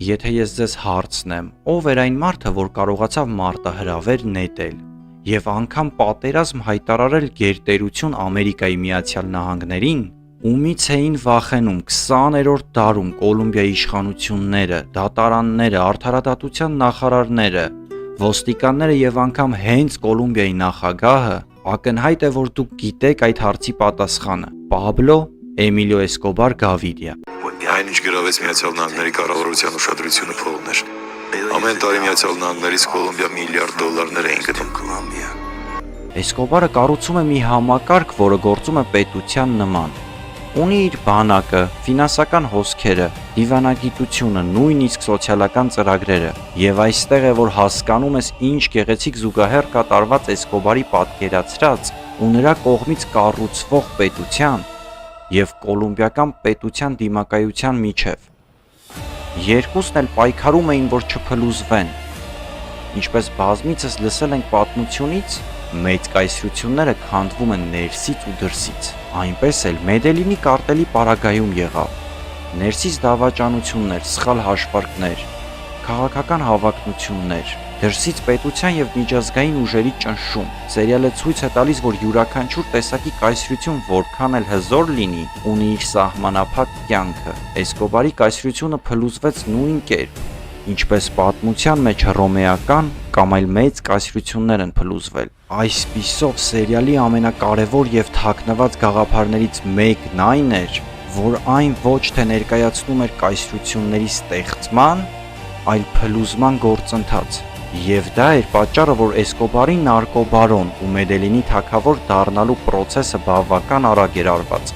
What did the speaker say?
Եթե ես ձեզ հարցնեմ, ով էր այն մարդը, որ կարողացավ մարտահրավեր նետել եւ անգամ պատերազմ հայտարարել գերտերություն Ամերիկայի Միացյալ Նահանգներին, ումից էին վախենում 20-րդ դարում Կոլումբիայի իշխանությունները, դատարանները, արդարադատության նախարարները, ոստիկանները եւ անգամ հենց Կոլումբիայի նախագահը, ակնհայտ է, որ դուք գիտեք այդ հարցի պատասխանը։ Պաբլո Էմիլիո Էսկոբար Գավիդիա։ Այն ինչ գրավեց Միացյալ Նահանգների կառավարության ուշադրությունը փողն էր։ Ամեն տարի Միացյալ Նահանգներից Կոլումբիա $1 միլիարդ էին գնում։ Էսկոբարը կառուցում է մի համակարգ, որը գործում է պետության նման։ Ունի իր բանակը, ֆինանսական հոսքերը, դիվանագիտությունը, նույնիսկ սոցիալական ծրագրերը։ Եվ այստեղ է, որ հասկանում ես ինչ գեղեցիկ զուգահեռ կատարված Էսկոբարի պատկերացրած ու նրա կողմից կառուցվող պետության եւ կոլումբիական պետության դիմակայության միջև։ Երկուսն էլ պայքարում էին, որ չփլուզվեն։ Ինչպես բազմիցս լսել ենք պատմությունից, մեծ կայսրությունները քանդվում են ներսից ու դրսից։ Այնպես էլ Մեդելինի կարտելի պարագայում եղավ։ Ներսից դավաճանություններ, սխալ հաշվարկներ, քաղաքական հավակնություններ, դրսից պետության եւ միջազգային ուժերի ճնշում։ Սերիալը ցույց է տալիս, որ յուրաքանչյուր տեսակի կայսրություն որքան էլ հզոր լինի, ունի իր սահմանափակ կյանքը։ Էսկոբարի կայսրությունը փլուզվեց նույն կերպ, ինչպես պատմության մեջ հռոմեական կամ այլ մեծ կայսրություններ են փլուզվել։ Այսպիսով սերիալի ամենակարևոր եւ թաքնված գաղափարներից մեկն այն էր, որ այն ոչ թե ներկայացնում էր կայսրությունների ստեղծման, այլ փլուզման գործընթաց։ Եվ դա էր պատճառը, որ Էսկոբարի նարկոբարոն ու Մեդելինի թագավոր դառնալու process-ը բավական արագ էր արված։